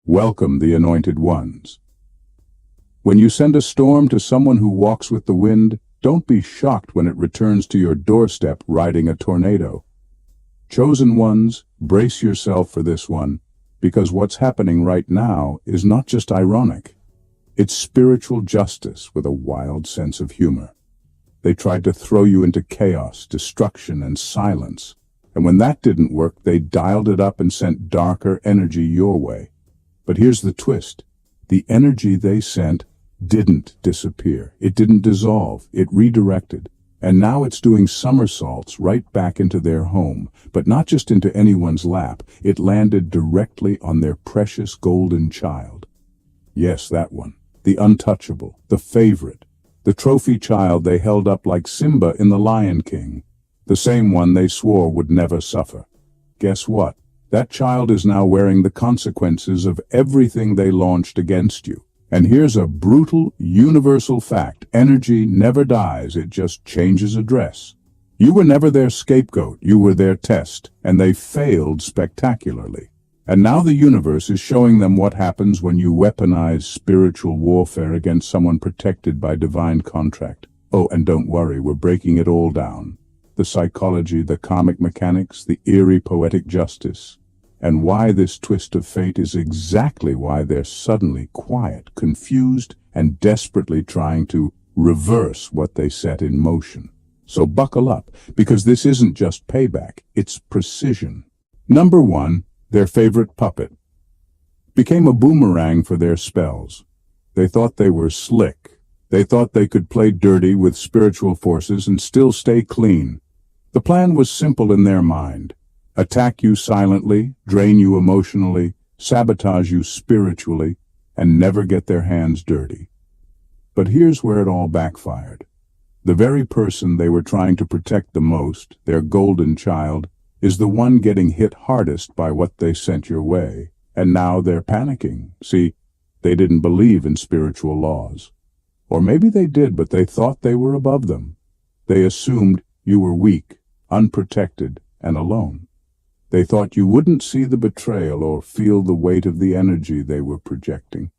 Welcome the anointed ones. When you send a storm to someone who walks with the wind, don't be shocked when it returns to your doorstep riding a tornado. Chosen ones, brace yourself for this one, because what's happening right now is not just ironic. It's spiritual justice with a wild sense of humor. They tried to throw you into chaos, destruction, and silence. And when that didn't work, they dialed it up and sent darker energy your way. But here's the twist. The energy they sent didn't disappear. It didn't dissolve. It redirected. And now it's doing somersaults right back into their home. But not just into anyone's lap. It landed directly on their precious golden child. Yes, that one. The untouchable. The favorite. The trophy child they held up like Simba in The Lion King. The same one they swore would never suffer. Guess what? That child is now wearing the consequences of everything they launched against you. And here's a brutal, universal fact. Energy never dies, it just changes address. You were never their scapegoat, you were their test, and they failed spectacularly. And now the universe is showing them what happens when you weaponize spiritual warfare against someone protected by divine contract. Oh, and don't worry, we're breaking it all down. The psychology, the karmic mechanics, the eerie poetic justice. And why this twist of fate is exactly why they're suddenly quiet, confused, and desperately trying to reverse what they set in motion. So buckle up, because this isn't just payback, it's precision. Number one, their favorite puppet became a boomerang for their spells. They thought they were slick. They thought they could play dirty with spiritual forces and still stay clean. The plan was simple in their mind. Attack you silently, drain you emotionally, sabotage you spiritually, and never get their hands dirty. But here's where it all backfired. The very person they were trying to protect the most, their golden child, is the one getting hit hardest by what they sent your way. And now they're panicking. See, they didn't believe in spiritual laws. Or maybe they did, but they thought they were above them. They assumed you were weak, unprotected, and alone. They thought you wouldn't see the betrayal or feel the weight of the energy they were projecting.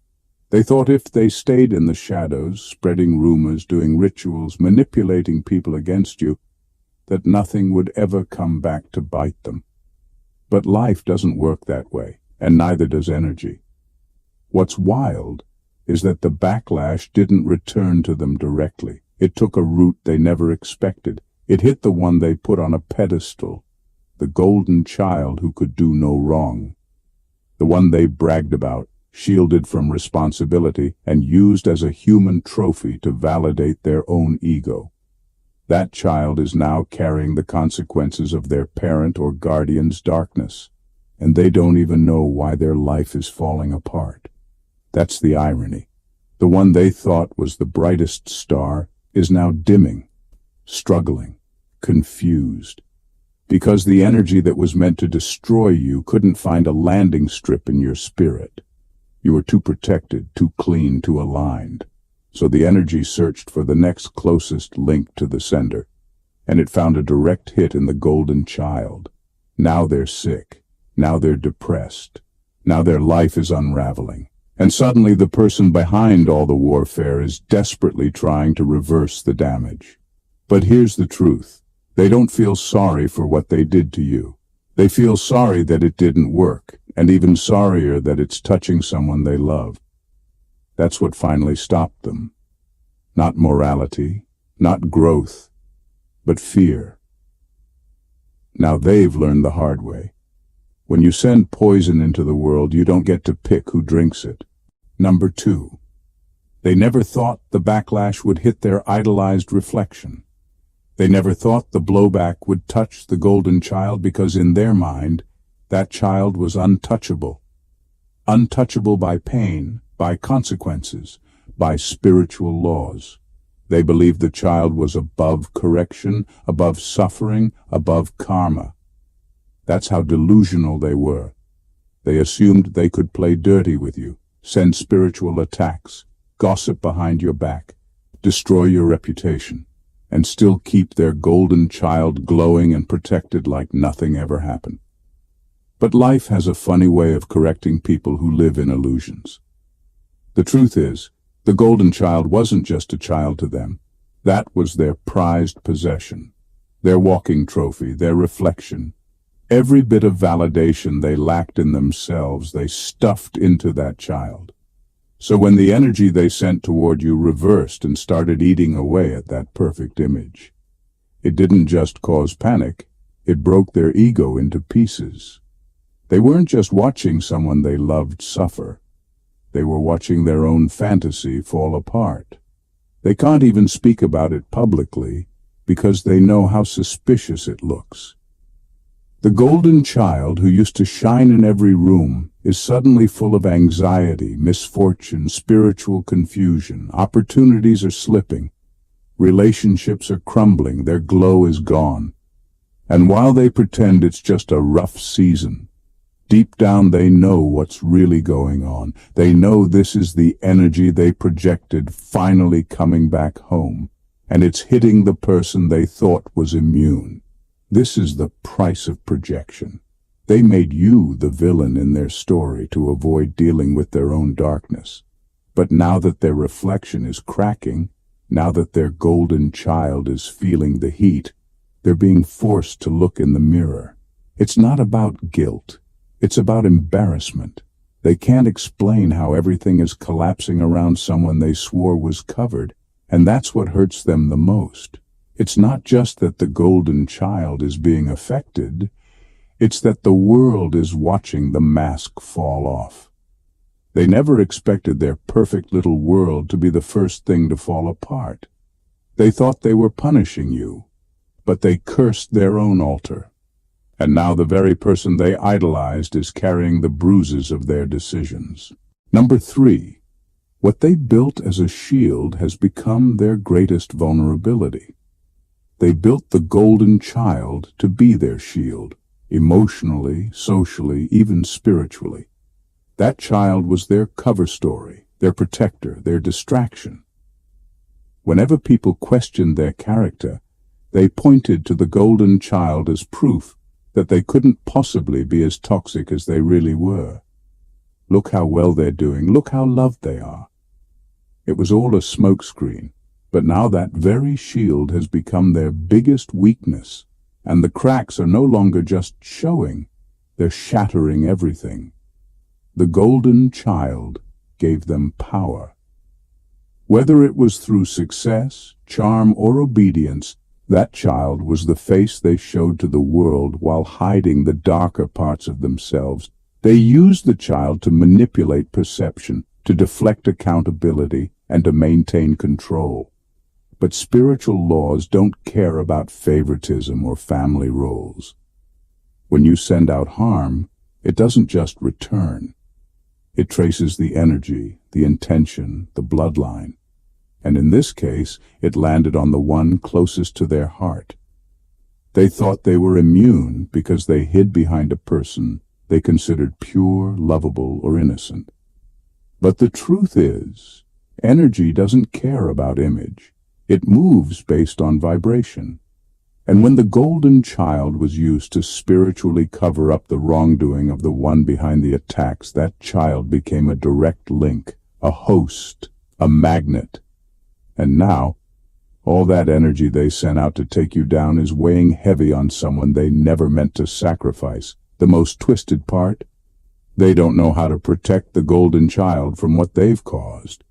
They thought if they stayed in the shadows, spreading rumors, doing rituals, manipulating people against you, that nothing would ever come back to bite them. But life doesn't work that way, and neither does energy. What's wild is that the backlash didn't return to them directly. It took a route they never expected. It hit the one they put on a pedestal, the golden child who could do no wrong. The one they bragged about, shielded from responsibility, and used as a human trophy to validate their own ego. That child is now carrying the consequences of their parent or guardian's darkness, and they don't even know why their life is falling apart. That's the irony. The one they thought was the brightest star is now dimming, struggling, confused, because the energy that was meant to destroy you couldn't find a landing strip in your spirit. You were too protected, too clean, too aligned. So the energy searched for the next closest link to the sender, and it found a direct hit in the golden child. Now they're sick. Now they're depressed. Now their life is unraveling. And suddenly the person behind all the warfare is desperately trying to reverse the damage. But here's the truth. They don't feel sorry for what they did to you. They feel sorry that it didn't work, and even sorrier that it's touching someone they love. That's what finally stopped them. Not morality, not growth, but fear. Now they've learned the hard way. When you send poison into the world, you don't get to pick who drinks it. Number two, they never thought the backlash would hit their idolized reflection. They never thought the blowback would touch the golden child because in their mind, that child was untouchable. Untouchable by pain, by consequences, by spiritual laws. They believed the child was above correction, above suffering, above karma. That's how delusional they were. They assumed they could play dirty with you, send spiritual attacks, gossip behind your back, destroy your reputation, and still keep their golden child glowing and protected like nothing ever happened. But life has a funny way of correcting people who live in illusions. The truth is, the golden child wasn't just a child to them. That was their prized possession, their walking trophy, their reflection. Every bit of validation they lacked in themselves, they stuffed into that child. So when the energy they sent toward you reversed and started eating away at that perfect image, it didn't just cause panic, it broke their ego into pieces. They weren't just watching someone they loved suffer. They were watching their own fantasy fall apart. They can't even speak about it publicly because they know how suspicious it looks. The golden child who used to shine in every room is suddenly full of anxiety, misfortune, spiritual confusion. Opportunities are slipping. Relationships are crumbling. Their glow is gone. And while they pretend it's just a rough season, deep down they know what's really going on. They know this is the energy they projected finally coming back home, and it's hitting the person they thought was immune. This is the price of projection. They made you the villain in their story to avoid dealing with their own darkness. But now that their reflection is cracking, now that their golden child is feeling the heat, they're being forced to look in the mirror. It's not about guilt. It's about embarrassment. They can't explain how everything is collapsing around someone they swore was covered, and that's what hurts them the most. It's not just that the golden child is being affected, it's that the world is watching the mask fall off. They never expected their perfect little world to be the first thing to fall apart. They thought they were punishing you, but they cursed their own altar. And now the very person they idolized is carrying the bruises of their decisions. Number 3, what they built as a shield has become their greatest vulnerability. They built the golden child to be their shield, emotionally, socially, even spiritually. That child was their cover story, their protector, their distraction. Whenever people questioned their character, they pointed to the golden child as proof that they couldn't possibly be as toxic as they really were. Look how well they're doing, look how loved they are. It was all a smokescreen. But now that very shield has become their biggest weakness, and the cracks are no longer just showing, they're shattering everything. The golden child gave them power. Whether it was through success, charm, or obedience, that child was the face they showed to the world while hiding the darker parts of themselves. They used the child to manipulate perception, to deflect accountability, and to maintain control. But spiritual laws don't care about favoritism or family roles. When you send out harm, it doesn't just return. It traces the energy, the intention, the bloodline. And in this case, it landed on the one closest to their heart. They thought they were immune because they hid behind a person they considered pure, lovable, or innocent. But the truth is, energy doesn't care about image. It moves based on vibration. And when the golden child was used to spiritually cover up the wrongdoing of the one behind the attacks, that child became a direct link, a host, a magnet. And now, all that energy they sent out to take you down is weighing heavy on someone they never meant to sacrifice. The most twisted part? They don't know how to protect the golden child from what they've caused.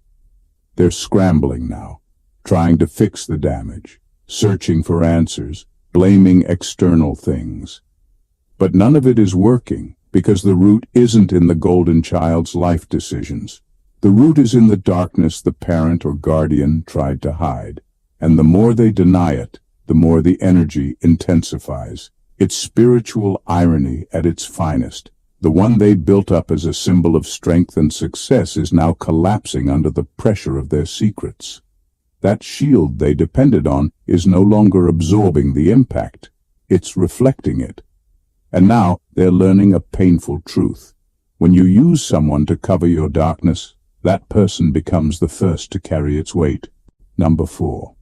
They're scrambling now, trying to fix the damage, searching for answers, blaming external things. But none of it is working because the root isn't in the golden child's life decisions. The root is in the darkness the parent or guardian tried to hide. And the more they deny it, the more the energy intensifies. It's spiritual irony at its finest. The one they built up as a symbol of strength and success is now collapsing under the pressure of their secrets. That shield they depended on is no longer absorbing the impact. It's reflecting it. And now they're learning a painful truth. When you use someone to cover your darkness, that person becomes the first to carry its weight. Number 4.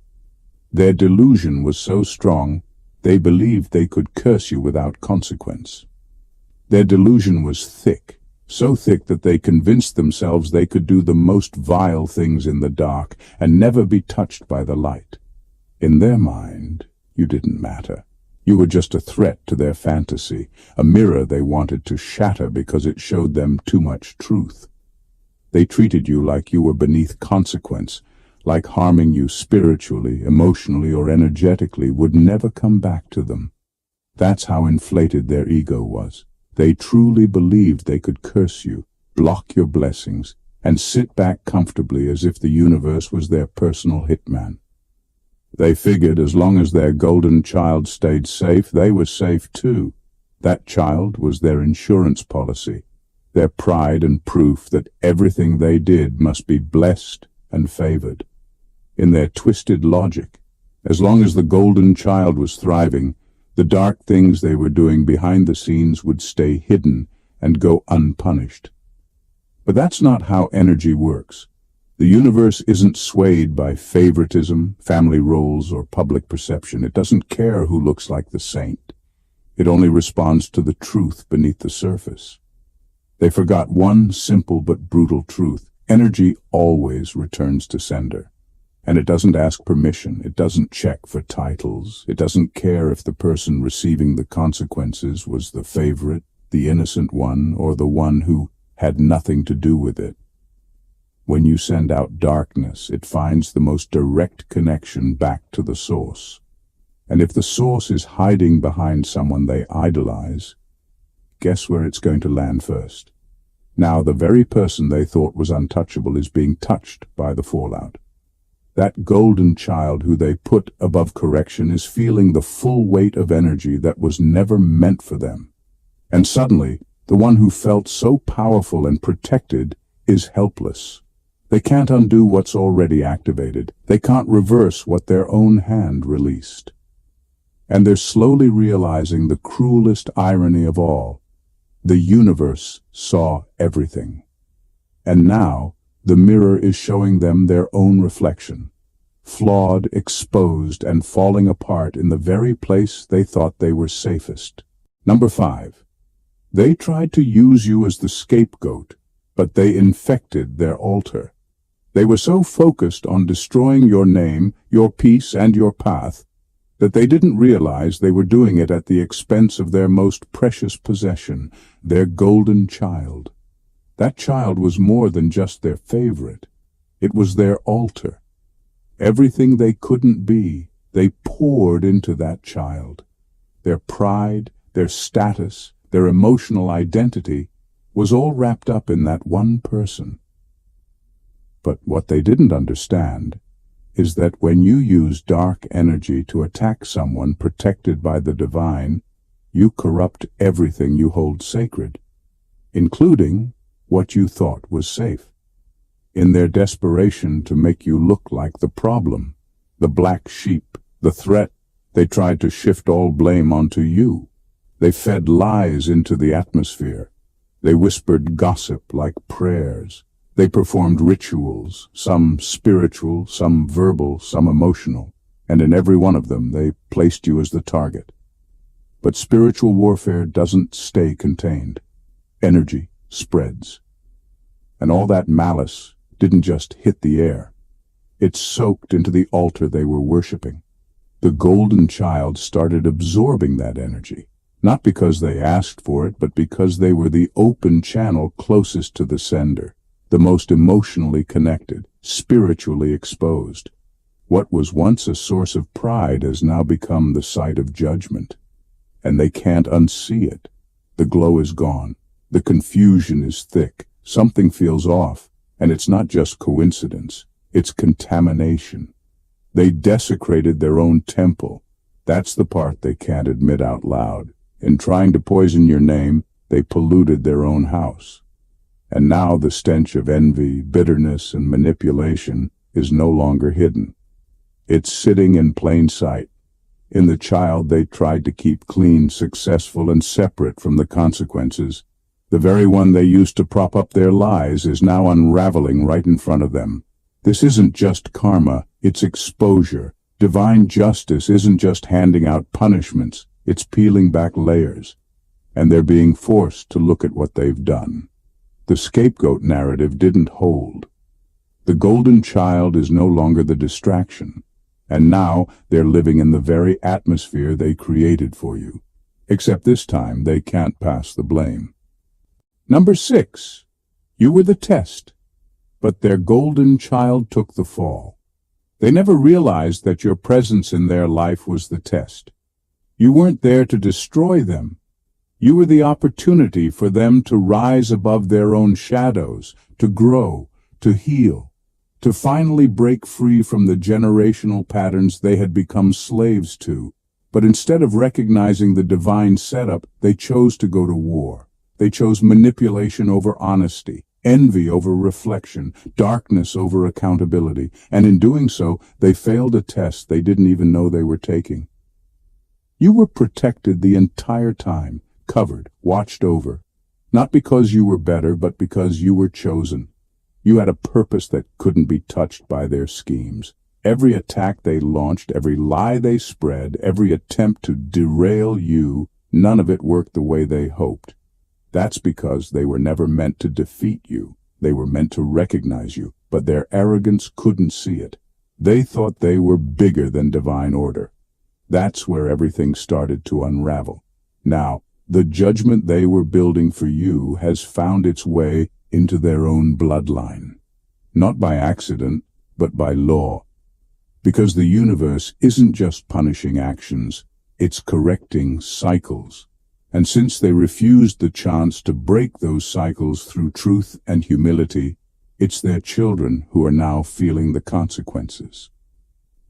Their delusion was so strong, they believed they could curse you without consequence. Their delusion was thick, so thick that they convinced themselves they could do the most vile things in the dark and never be touched by the light. In their mind, you didn't matter. You were just a threat to their fantasy, a mirror they wanted to shatter because it showed them too much truth. They treated you like you were beneath consequence, like harming you spiritually, emotionally, or energetically would never come back to them. That's how inflated their ego was. They truly believed they could curse you, block your blessings, and sit back comfortably as if the universe was their personal hitman. They figured as long as their golden child stayed safe, they were safe too. That child was their insurance policy, their pride and proof that everything they did must be blessed and favored. In their twisted logic, as long as the golden child was thriving, the dark things they were doing behind the scenes would stay hidden and go unpunished. But that's not how energy works. The universe isn't swayed by favoritism, family roles, or public perception. It doesn't care who looks like the saint. It only responds to the truth beneath the surface. They forgot one simple but brutal truth. Energy always returns to sender. And it doesn't ask permission. It doesn't check for titles. It doesn't care if the person receiving the consequences was the favorite, the innocent one, or the one who had nothing to do with it. When you send out darkness, it finds the most direct connection back to the source. And if the source is hiding behind someone they idolize, guess where it's going to land first? Now the very person they thought was untouchable is being touched by the fallout. That golden child who they put above correction is feeling the full weight of energy that was never meant for them. And suddenly, the one who felt so powerful and protected is helpless. They can't undo what's already activated. They can't reverse what their own hand released. And they're slowly realizing the cruelest irony of all. The universe saw everything. And now, the mirror is showing them their own reflection, flawed, exposed, and falling apart in the very place they thought they were safest. Number 5. They tried to use you as the scapegoat, but they infected their altar. They were so focused on destroying your name, your peace, and your path, that they didn't realize they were doing it at the expense of their most precious possession, their golden child. That child was more than just their favorite. It was their altar. Everything they couldn't be, they poured into that child. Their pride, their status, their emotional identity was all wrapped up in that one person. But what they didn't understand is that when you use dark energy to attack someone protected by the divine, you corrupt everything you hold sacred, including what you thought was safe. In their desperation to make you look like the problem, the black sheep, the threat, they tried to shift all blame onto you. They fed lies into the atmosphere. They whispered gossip like prayers. They performed rituals, some spiritual, some verbal, some emotional, and in every one of them they placed you as the target. But spiritual warfare doesn't stay contained. Energy spreads. And all that malice didn't just hit the air. It soaked into the altar they were worshiping. The golden child started absorbing that energy, not because they asked for it, but because they were the open channel closest to the sender, the most emotionally connected, spiritually exposed. What was once a source of pride has now become the site of judgment. And they can't unsee it. The glow is gone. The confusion is thick. Something feels off. And it's not just coincidence. It's contamination. They desecrated their own temple. That's the part they can't admit out loud. In trying to poison your name, they polluted their own house. And now the stench of envy, bitterness, and manipulation is no longer hidden. It's sitting in plain sight. In the child they tried to keep clean, successful, and separate from the consequences. The very one they used to prop up their lies is now unraveling right in front of them. This isn't just karma, it's exposure. Divine justice isn't just handing out punishments, it's peeling back layers. and they're being forced to look at what they've done. The scapegoat narrative didn't hold. The golden child is no longer the distraction, and now they're living in the very atmosphere they created for you. Except this time they can't pass the blame. Number 6. You were the test, but their golden child took the fall. They never realized that your presence in their life was the test. You weren't there to destroy them. You were the opportunity for them to rise above their own shadows, to grow, to heal, to finally break free from the generational patterns they had become slaves to. But instead of recognizing the divine setup, they chose to go to war. They chose manipulation over honesty, envy over reflection, darkness over accountability, and in doing so, they failed a test they didn't even know they were taking. You were protected the entire time, covered, watched over, not because you were better, but because you were chosen. You had a purpose that couldn't be touched by their schemes. Every attack they launched, every lie they spread, every attempt to derail you, none of it worked the way they hoped. That's because they were never meant to defeat you. They were meant to recognize you, but their arrogance couldn't see it. They thought they were bigger than divine order. That's where everything started to unravel. Now, the judgment they were building for you has found its way into their own bloodline. Not by accident, but by law. Because the universe isn't just punishing actions, it's correcting cycles. And since they refused the chance to break those cycles through truth and humility, it's their children who are now feeling the consequences.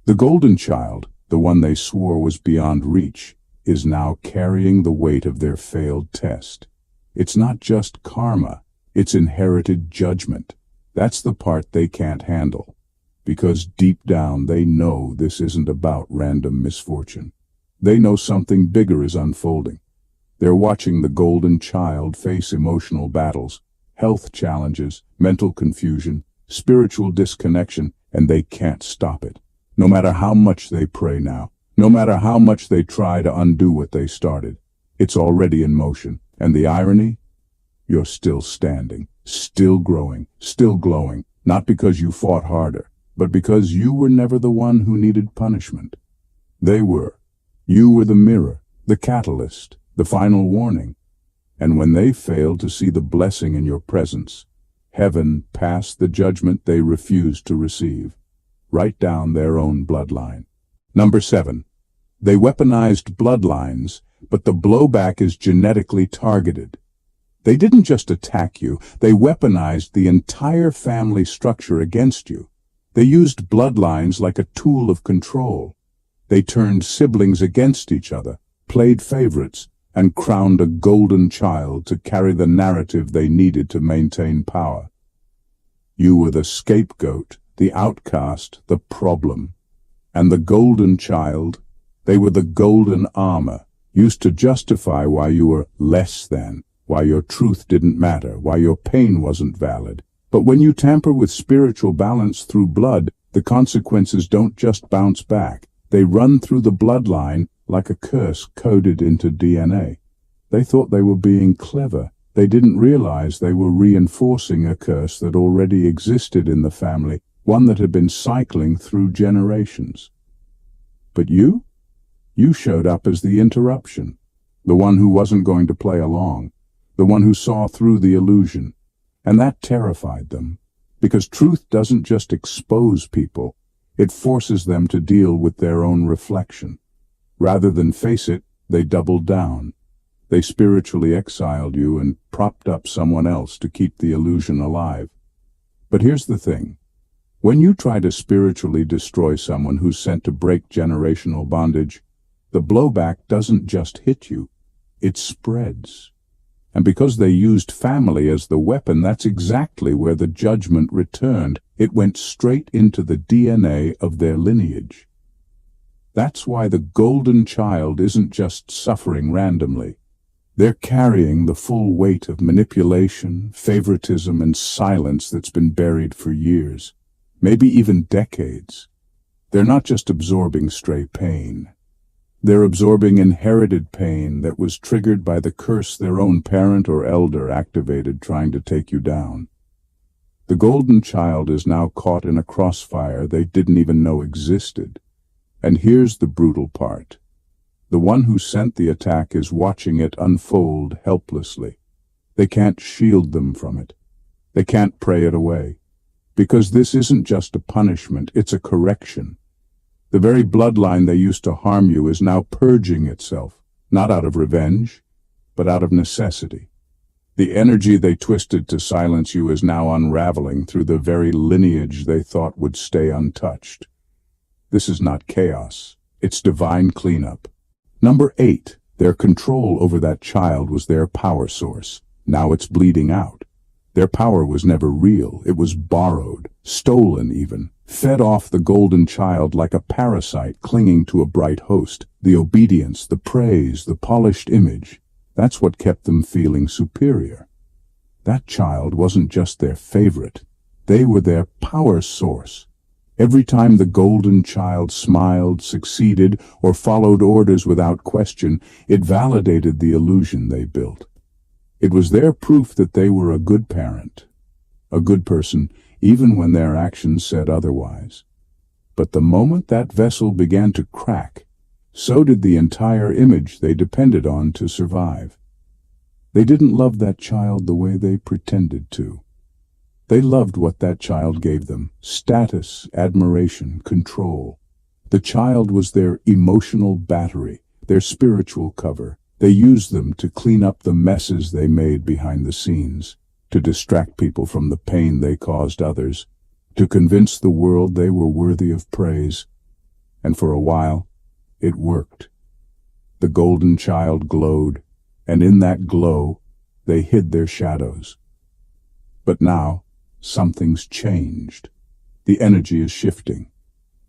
The golden child, the one they swore was beyond reach, is now carrying the weight of their failed test. It's not just karma, it's inherited judgment. That's the part they can't handle. Because deep down they know this isn't about random misfortune. They know something bigger is unfolding. They're watching the golden child face emotional battles, health challenges, mental confusion, spiritual disconnection, and they can't stop it. No matter how much they pray now, no matter how much they try to undo what they started, it's already in motion. And the irony? You're still standing, still growing, still glowing, not because you fought harder, but because you were never the one who needed punishment. They were. You were the mirror, the catalyst, the final warning. And when they failed to see the blessing in your presence, heaven passed the judgment they refused to receive, right down their own bloodline. Number 7. They weaponized bloodlines, but the blowback is genetically targeted. They didn't just attack you, they weaponized the entire family structure against you. They used bloodlines like a tool of control. They turned siblings against each other, played favorites, and crowned a golden child to carry the narrative they needed to maintain power. You were the scapegoat, the outcast, the problem. And the golden child, they were the golden armor, used to justify why you were less than, why your truth didn't matter, why your pain wasn't valid. But when you tamper with spiritual balance through blood, the consequences don't just bounce back. They run through the bloodline like a curse coded into DNA. They thought they were being clever. They didn't realize they were reinforcing a curse that already existed in the family, one that had been cycling through generations. But you showed up as the interruption, the one who wasn't going to play along, the one who saw through the illusion. And that terrified them, because truth doesn't just expose people, it forces them to deal with their own reflection. Rather than face it, they doubled down. They spiritually exiled you and propped up someone else to keep the illusion alive. But here's the thing. When you try to spiritually destroy someone who's sent to break generational bondage, the blowback doesn't just hit you, it spreads. And because they used family as the weapon, that's exactly where the judgment returned. It went straight into the DNA of their lineage. That's why the golden child isn't just suffering randomly. They're carrying the full weight of manipulation, favoritism, and silence that's been buried for years, maybe even decades. They're not just absorbing stray pain. They're absorbing inherited pain that was triggered by the curse their own parent or elder activated trying to take you down. The golden child is now caught in a crossfire they didn't even know existed. And here's the brutal part. The one who sent the attack is watching it unfold helplessly. They can't shield them from it. They can't pray it away. Because this isn't just a punishment, it's a correction. The very bloodline they used to harm you is now purging itself, not out of revenge, but out of necessity. The energy they twisted to silence you is now unraveling through the very lineage they thought would stay untouched. This is not chaos, it's divine cleanup. Number 8, their control over that child was their power source. Now it's bleeding out. Their power was never real, it was borrowed, stolen even, fed off the golden child like a parasite clinging to a bright host. The obedience, the praise, the polished image, that's what kept them feeling superior. That child wasn't just their favorite, they were their power source. Every time the golden child smiled, succeeded, or followed orders without question, it validated the illusion they built. It was their proof that they were a good parent, a good person, even when their actions said otherwise. But the moment that vessel began to crack, so did the entire image they depended on to survive. They didn't love that child the way they pretended to. They loved what that child gave them: status, admiration, control. The child was their emotional battery, their spiritual cover. They used them to clean up the messes they made behind the scenes, to distract people from the pain they caused others, to convince the world they were worthy of praise. And for a while, it worked. The golden child glowed, and in that glow, they hid their shadows. But now, something's changed. The energy is shifting.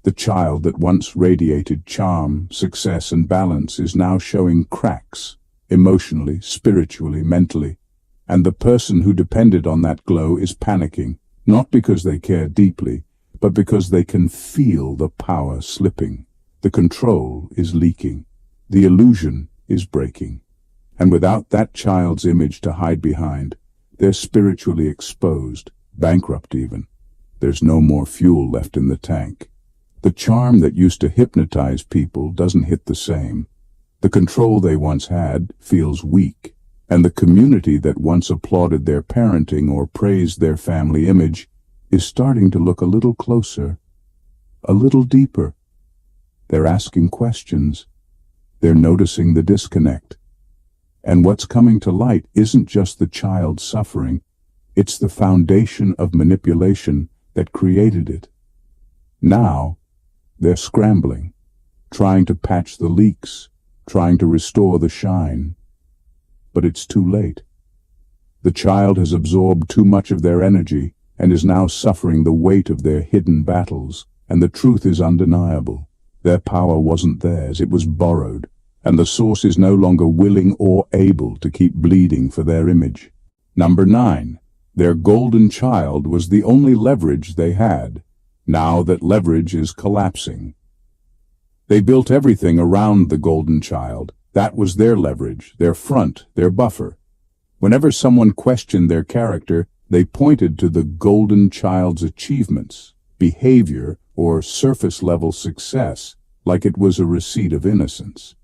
The child that once radiated charm, success, and balance is now showing cracks, emotionally, spiritually, mentally. And the person who depended on that glow is panicking, not because they care deeply, but because they can feel the power slipping. The control is leaking. The illusion is breaking. And without that child's image to hide behind, they're spiritually exposed, bankrupt even. There's no more fuel left in the tank. The charm that used to hypnotize people doesn't hit the same. The control they once had feels weak, and the community that once applauded their parenting or praised their family image is starting to look a little closer, a little deeper. They're asking questions. They're noticing the disconnect. And what's coming to light isn't just the child's suffering, it's the foundation of manipulation that created it. Now, they're scrambling, trying to patch the leaks, trying to restore the shine. But it's too late. The child has absorbed too much of their energy and is now suffering the weight of their hidden battles, and the truth is undeniable. Their power wasn't theirs, it was borrowed, and the source is no longer willing or able to keep bleeding for their image. Number 9. Their golden child was the only leverage they had. Now that leverage is collapsing. They built everything around the golden child. That was their leverage, their front, their buffer. Whenever someone questioned their character, they pointed to the golden child's achievements, behavior, or surface-level success, like it was a receipt of innocence.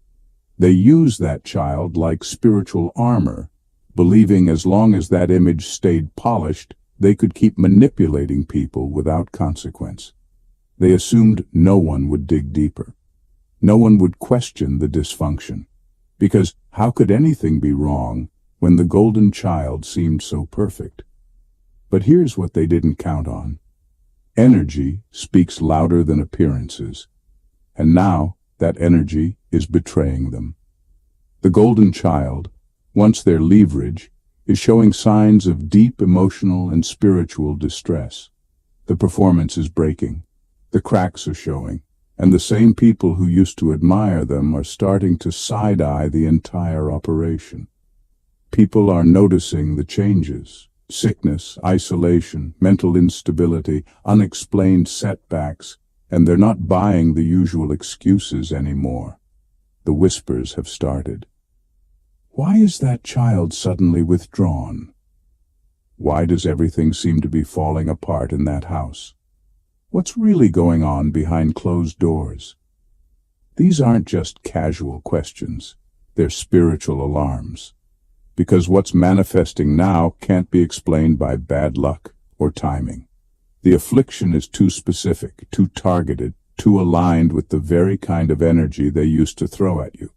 They used that child like spiritual armor, believing as long as that image stayed polished, they could keep manipulating people without consequence. They assumed no one would dig deeper. No one would question the dysfunction. Because how could anything be wrong when the golden child seemed so perfect? But here's what they didn't count on. Energy speaks louder than appearances. And now that energy is betraying them. The golden child, once their leverage, is showing signs of deep emotional and spiritual distress. The performance is breaking. The cracks are showing. And the same people who used to admire them are starting to side-eye the entire operation. People are noticing the changes: sickness, isolation, mental instability, unexplained setbacks, and they're not buying the usual excuses anymore. the whispers have started. Why is that child suddenly withdrawn? Why does everything seem to be falling apart in that house? What's really going on behind closed doors? These aren't just casual questions. They're spiritual alarms. Because what's manifesting now can't be explained by bad luck or timing. The affliction is too specific, too targeted, too aligned with the very kind of energy they used to throw at you.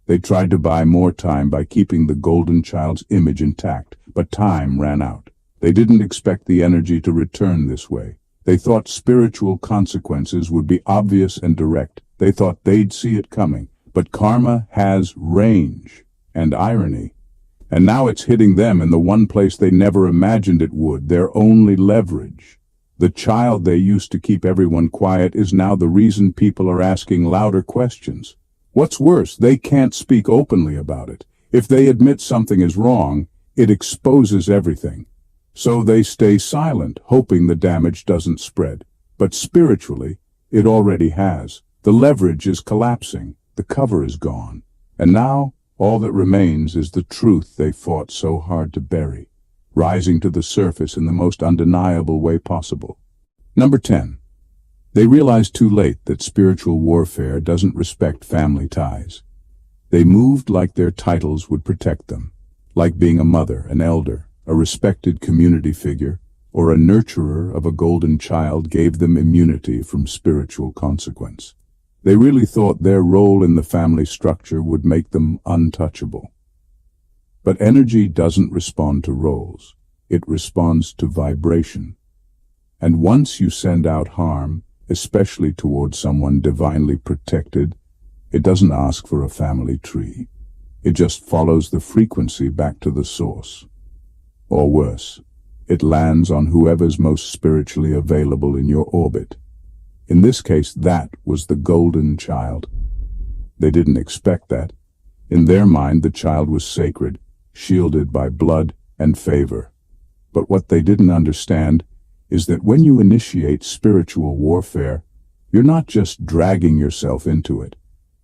They tried to buy more time by keeping the golden child's image intact, but time ran out. They didn't expect the energy to return this way. They thought spiritual consequences would be obvious and direct. They thought they'd see it coming. But karma has range and irony. And now it's hitting them in the one place they never imagined it would, their only leverage. The child they used to keep everyone quiet is now the reason people are asking louder questions. What's worse, they can't speak openly about it. If they admit something is wrong, it exposes everything. So they stay silent, hoping the damage doesn't spread. But spiritually, it already has. The leverage is collapsing. The cover is gone. And now, all that remains is the truth they fought so hard to bury, rising to the surface in the most undeniable way possible. Number 10. They realized too late that spiritual warfare doesn't respect family ties. They moved like their titles would protect them, like being a mother, an elder, a respected community figure, or a nurturer of a golden child gave them immunity from spiritual consequence. They really thought their role in the family structure would make them untouchable. But energy doesn't respond to roles. It responds to vibration. And once you send out harm, especially towards someone divinely protected, it doesn't ask for a family tree. It just follows the frequency back to the source. Or worse, it lands on whoever's most spiritually available in your orbit. In this case, that was the golden child. They didn't expect that. In their mind, the child was sacred, shielded by blood and favor. But what they didn't understand is that when you initiate spiritual warfare, you're not just dragging yourself into it.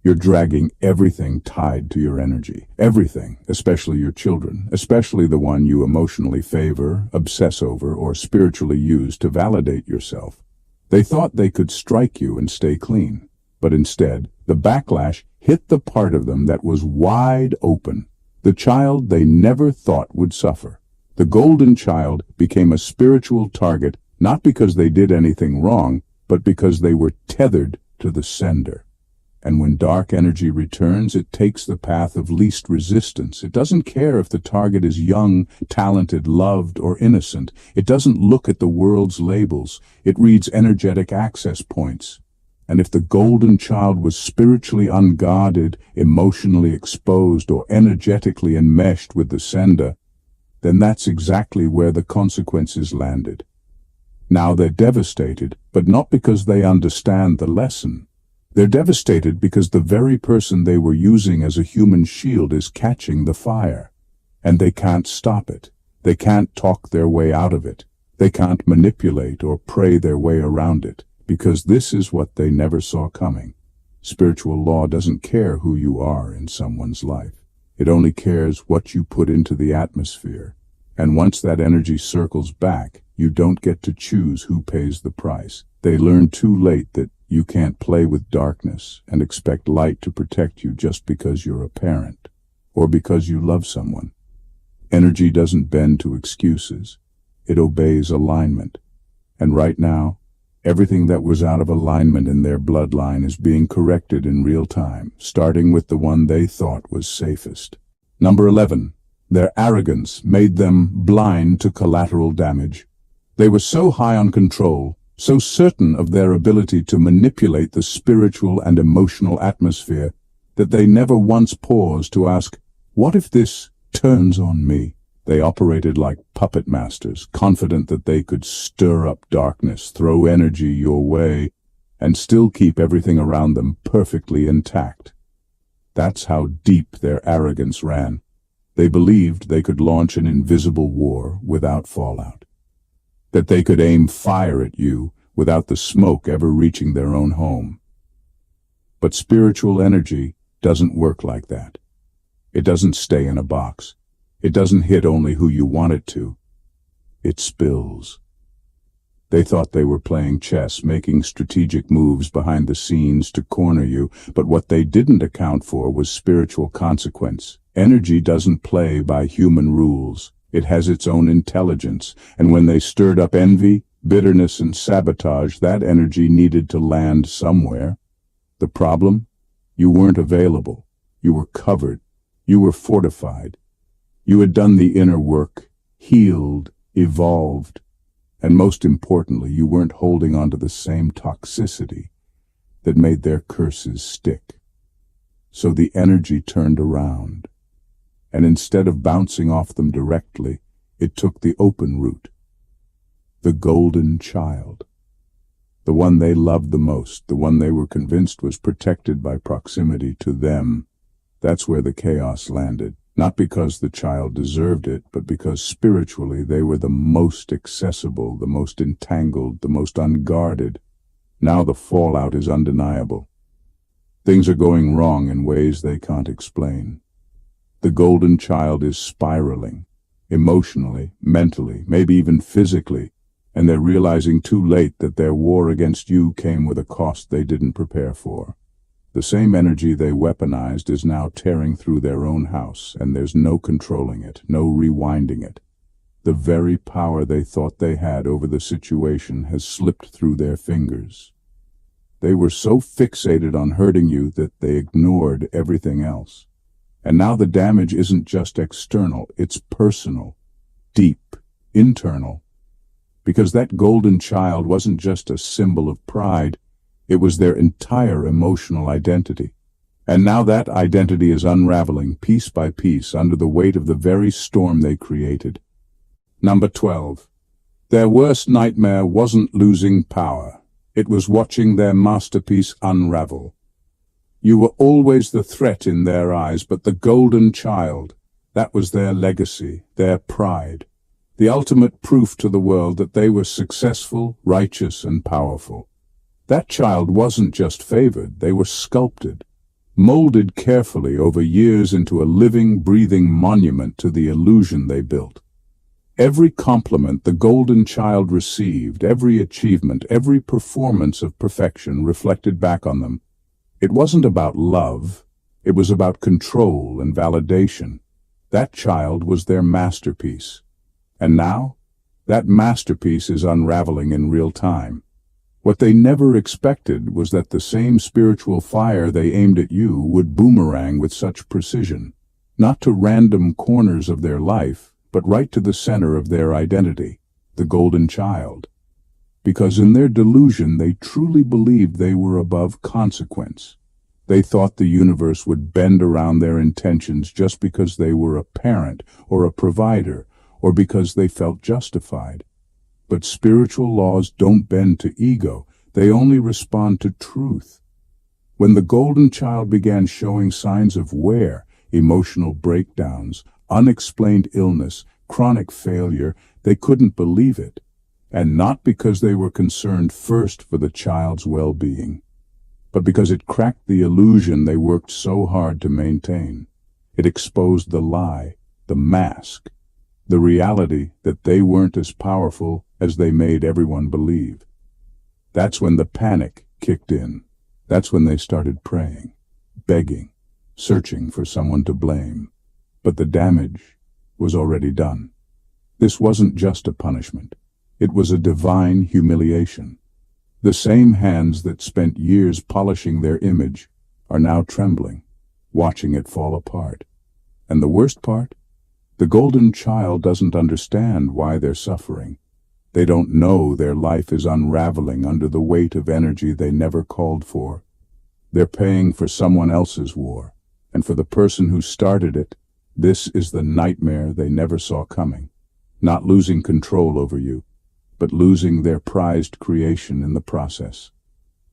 You're dragging everything tied to your energy. Everything, especially your children, especially the one you emotionally favor, obsess over, or spiritually use to validate yourself. They thought they could strike you and stay clean, but instead, the backlash hit the part of them that was wide open, the child they never thought would suffer. The golden child became a spiritual target not because they did anything wrong, but because they were tethered to the sender. And when dark energy returns, it takes the path of least resistance. It doesn't care if the target is young, talented, loved, or innocent. It doesn't look at the world's labels. It reads energetic access points. And if the golden child was spiritually unguarded, emotionally exposed, or energetically enmeshed with the sender, then that's exactly where the consequences landed. Now they're devastated, but not because they understand the lesson. They're devastated because the very person they were using as a human shield is catching the fire. And they can't stop it. They can't talk their way out of it. They can't manipulate or pray their way around it, because this is what they never saw coming. Spiritual law doesn't care who you are in someone's life. It only cares what you put into the atmosphere. And once that energy circles back, you don't get to choose who pays the price. They learn too late that you can't play with darkness and expect light to protect you just because you're a parent or because you love someone. Energy doesn't bend to excuses. It obeys alignment. And right now, everything that was out of alignment in their bloodline is being corrected in real time, starting with the one they thought was safest. Number 11. Their arrogance made them blind to collateral damage. They were so high on control, so certain of their ability to manipulate the spiritual and emotional atmosphere, that they never once paused to ask, what if this turns on me? They operated like puppet masters, confident that they could stir up darkness, throw energy your way, and still keep everything around them perfectly intact. That's how deep their arrogance ran. They believed they could launch an invisible war without fallout, that they could aim fire at you without the smoke ever reaching their own home. But spiritual energy, doesn't work like that. It doesn't stay in a box. It doesn't hit only who you want it to. It spills. They thought they were playing chess, making strategic moves behind the scenes to corner you, but what they didn't account for was spiritual consequence. Energy doesn't play by human rules. It has its own intelligence, and when they stirred up envy, bitterness, and sabotage, that energy needed to land somewhere. The problem? You weren't available. You were covered. You were fortified. You had done the inner work, healed, evolved, and most importantly, you weren't holding on to the same toxicity that made their curses stick. So the energy turned around, and instead of bouncing off them directly, it took the open route. The golden child. The one they loved the most, the one they were convinced was protected by proximity to them. That's where the chaos landed. Not because the child deserved it, but because spiritually they were the most accessible, the most entangled, the most unguarded. Now the fallout is undeniable. Things are going wrong in ways they can't explain. The golden child is spiraling, emotionally, mentally, maybe even physically, and they're realizing too late that their war against you came with a cost they didn't prepare for. The same energy they weaponized is now tearing through their own house, and there's no controlling it, no rewinding it. The very power they thought they had over the situation has slipped through their fingers. They were so fixated on hurting you that they ignored everything else. And now the damage isn't just external, it's personal, deep, internal. Because that golden child wasn't just a symbol of pride, it was their entire emotional identity. And now that identity is unraveling piece by piece under the weight of the very storm they created. Number 12. Their worst nightmare wasn't losing power. It was watching their masterpiece unravel. You were always the threat in their eyes, but the golden child, that was their legacy, their pride. The ultimate proof to the world that they were successful, righteous, and powerful. That child wasn't just favored, they were sculpted, molded carefully over years into a living, breathing monument to the illusion they built. Every compliment the golden child received, every achievement, every performance of perfection reflected back on them. It wasn't about love, it was about control and validation. That child was their masterpiece. And now, that masterpiece is unraveling in real time. What they never expected was that the same spiritual fire they aimed at you would boomerang with such precision, not to random corners of their life, but right to the center of their identity, the golden child. Because in their delusion they truly believed they were above consequence. They thought the universe would bend around their intentions just because they were a parent or a provider, or because they felt justified. But spiritual laws don't bend to ego, they only respond to truth. When the golden child began showing signs of wear, emotional breakdowns, unexplained illness, chronic failure, they couldn't believe it. And not because they were concerned first for the child's well-being, but because it cracked the illusion they worked so hard to maintain. It exposed the lie, the mask, the reality that they weren't as powerful as they made everyone believe. That's when the panic kicked in. That's when they started praying, begging, searching for someone to blame. But the damage was already done. This wasn't just a punishment. It was a divine humiliation. The same hands that spent years polishing their image are now trembling, watching it fall apart. And the worst part? The golden child doesn't understand why they're suffering. They don't know their life is unraveling under the weight of energy they never called for. They're paying for someone else's war, and for the person who started it, this is the nightmare they never saw coming. Not losing control over you, but losing their prized creation in the process.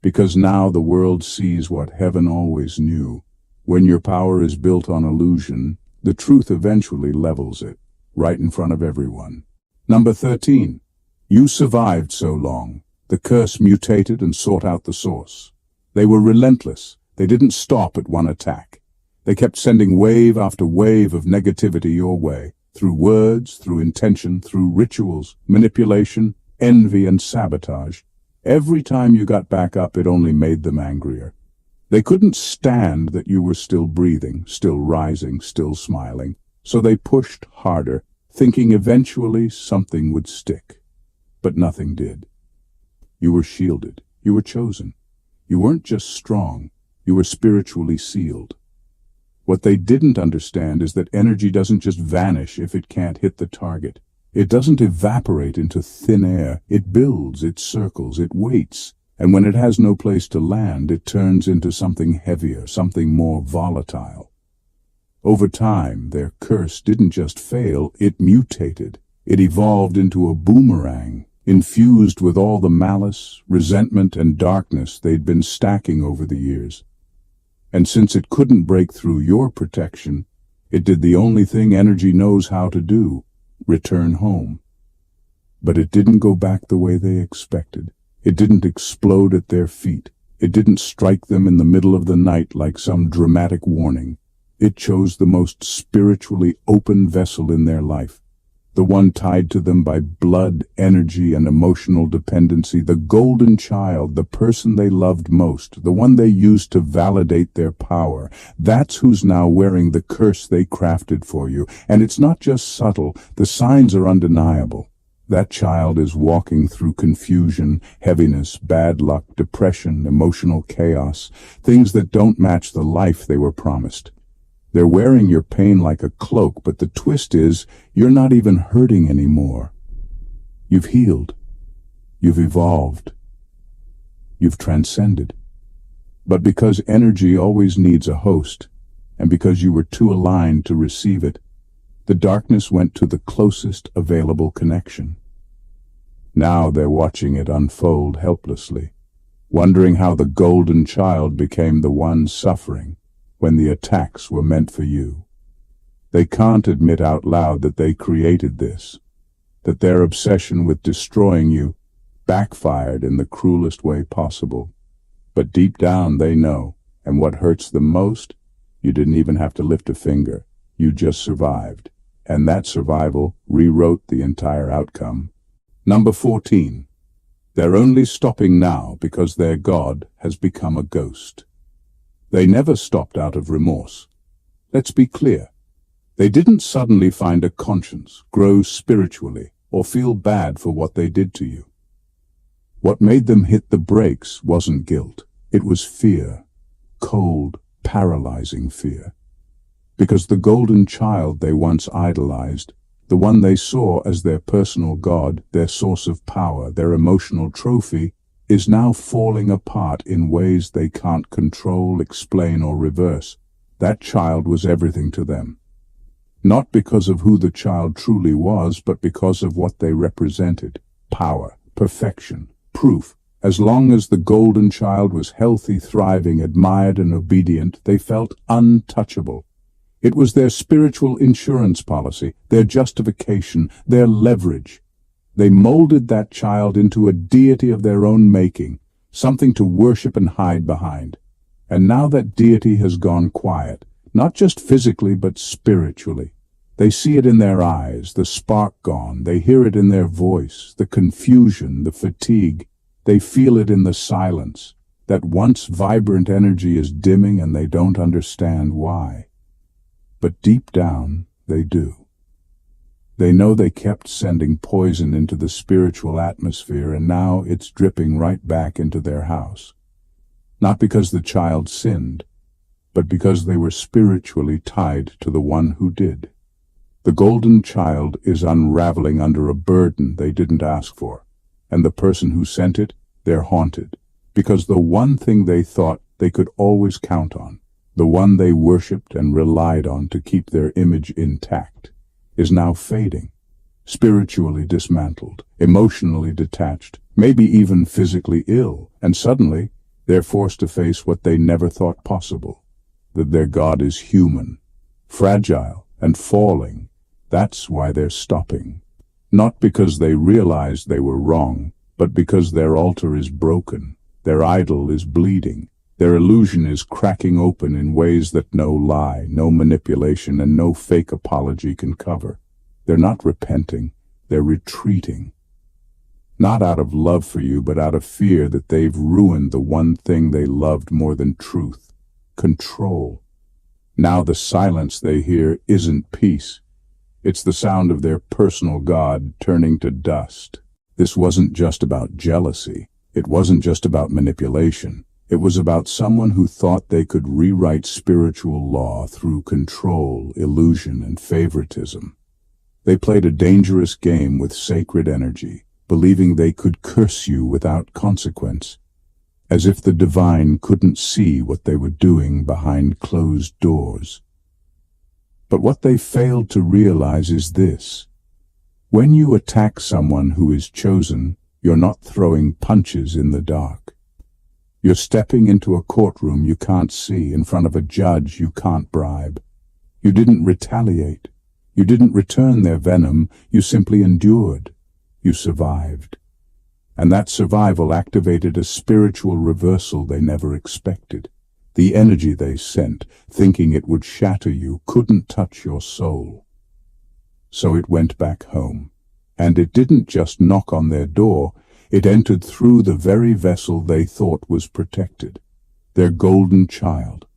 Because now the world sees what heaven always knew. When your power is built on illusion, the truth eventually levels it, right in front of everyone. Number 13. You survived so long. The curse mutated and sought out the source. They were relentless. They didn't stop at one attack. They kept sending wave after wave of negativity your way, through words, through intention, through rituals, manipulation, envy, and sabotage. Every time you got back up, it only made them angrier. They couldn't stand that you were still breathing, still rising, still smiling, so they pushed harder, thinking eventually something would stick. But nothing did. You were shielded. You were chosen. You weren't just strong. You were spiritually sealed. What they didn't understand is that energy doesn't just vanish if it can't hit the target. It doesn't evaporate into thin air. It builds, it circles, it waits. And when it has no place to land, it turns into something heavier, something more volatile. Over time, their curse didn't just fail, it mutated. It evolved into a boomerang, infused with all the malice, resentment, and darkness they'd been stacking over the years. And since it couldn't break through your protection, it did the only thing energy knows how to do: return home. But it didn't go back the way they expected. It didn't explode at their feet. It didn't strike them in the middle of the night like some dramatic warning. It chose the most spiritually open vessel in their life, the one tied to them by blood, energy, and emotional dependency, the golden child, the person they loved most, the one they used to validate their power. That's who's now wearing the curse they crafted for you. And it's not just subtle, the signs are undeniable. That child is walking through confusion, heaviness, bad luck, depression, emotional chaos, things that don't match the life they were promised. They're wearing your pain like a cloak, but the twist is, you're not even hurting anymore. You've healed. You've evolved. You've transcended. But because energy always needs a host, and because you were too aligned to receive it, the darkness went to the closest available connection. Now they're watching it unfold helplessly, wondering how the golden child became the one suffering when the attacks were meant for you. They can't admit out loud that they created this, that their obsession with destroying you backfired in the cruelest way possible. But deep down they know, and what hurts them most, you didn't even have to lift a finger. You just survived. And that survival rewrote the entire outcome. Number 14. They're only stopping now because their God has become a ghost. They never stopped out of remorse. Let's be clear. They didn't suddenly find a conscience, grow spiritually, or feel bad for what they did to you. What made them hit the brakes wasn't guilt. It was fear. Cold, paralyzing fear. Because the golden child they once idolized, the one they saw as their personal god, their source of power, their emotional trophy, is now falling apart in ways they can't control, explain, or reverse. That child was everything to them. Not because of who the child truly was, but because of what they represented. Power, perfection, proof. As long as the golden child was healthy, thriving, admired, and obedient, they felt untouchable. It was their spiritual insurance policy, their justification, their leverage. They molded that child into a deity of their own making, something to worship and hide behind. And now that deity has gone quiet, not just physically but spiritually. They see it in their eyes, the spark gone. They hear it in their voice, the confusion, the fatigue. They feel it in the silence. That once vibrant energy is dimming and they don't understand why. But deep down, they do. They know they kept sending poison into the spiritual atmosphere, and now it's dripping right back into their house. Not because the child sinned, but because they were spiritually tied to the one who did. The golden child is unraveling under a burden they didn't ask for, and the person who sent it, they're haunted, because the one thing they thought they could always count on, the one they worshipped and relied on to keep their image intact, is now fading, spiritually dismantled, emotionally detached, maybe even physically ill, and suddenly they're forced to face what they never thought possible, that their God is human, fragile, and falling. That's why they're stopping. Not because they realized they were wrong, but because their altar is broken, their idol is bleeding, Their illusion is cracking open in ways that no lie, no manipulation, and no fake apology can cover. They're not repenting, they're retreating. Not out of love for you, but out of fear that they've ruined the one thing they loved more than truth: control. Now the silence they hear isn't peace. It's the sound of their personal God turning to dust. This wasn't just about jealousy. It wasn't just about manipulation. It was about someone who thought they could rewrite spiritual law through control, illusion, and favoritism. They played a dangerous game with sacred energy, believing they could curse you without consequence, as if the divine couldn't see what they were doing behind closed doors. But what they failed to realize is this: when you attack someone who is chosen, you're not throwing punches in the dark. You're stepping into a courtroom you can't see, in front of a judge you can't bribe. You didn't retaliate. You didn't return their venom. You simply endured. You survived. And that survival activated a spiritual reversal they never expected. The energy they sent, thinking it would shatter you, couldn't touch your soul. So it went back home. And it didn't just knock on their door. It entered through the very vessel they thought was protected. Their golden child.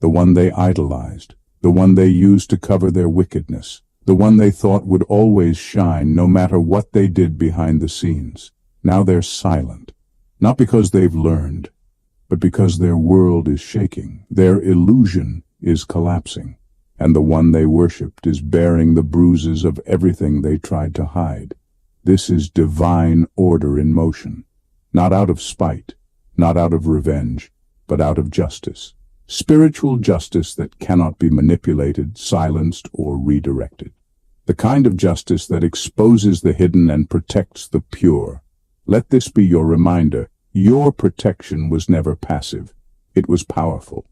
The one they idolized. The one they used to cover their wickedness. The one they thought would always shine no matter what they did behind the scenes. Now they're silent. Not because they've learned, but because their world is shaking. Their illusion is collapsing. And the one they worshipped is bearing the bruises of everything they tried to hide. This is divine order in motion. Not out of spite, not out of revenge, but out of justice. Spiritual justice that cannot be manipulated, silenced, or redirected. The kind of justice that exposes the hidden and protects the pure. Let this be your reminder. Your protection was never passive. It was powerful.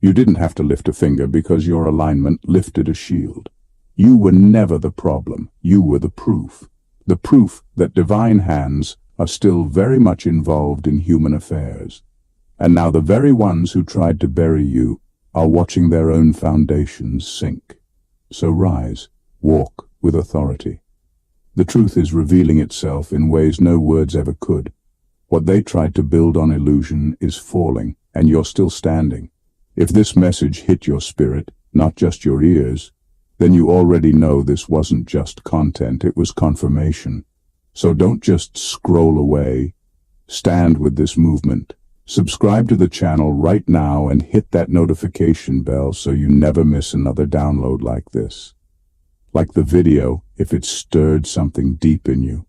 You didn't have to lift a finger because your alignment lifted a shield. You were never the problem. You were the proof. The proof that divine hands are still very much involved in human affairs. And now the very ones who tried to bury you are watching their own foundations sink. So rise, walk with authority. The truth is revealing itself in ways no words ever could. What they tried to build on illusion is falling, and you're still standing. If this message hit your spirit, not just your ears, then you already know this wasn't just content, it was confirmation. So don't just scroll away. Stand with this movement. Subscribe to the channel right now and hit that notification bell so you never miss another download like this. Like the video if it stirred something deep in you.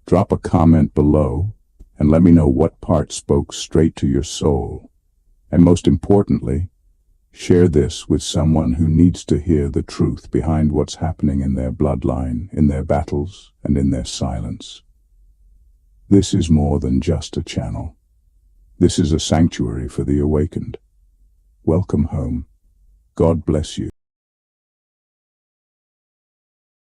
Drop a comment below and let me know what part spoke straight to your soul. And most importantly, share this with someone who needs to hear the truth behind what's happening in their bloodline, in their battles, and in their silence. This is more than just a channel. This is a sanctuary for the awakened. Welcome home. God bless you.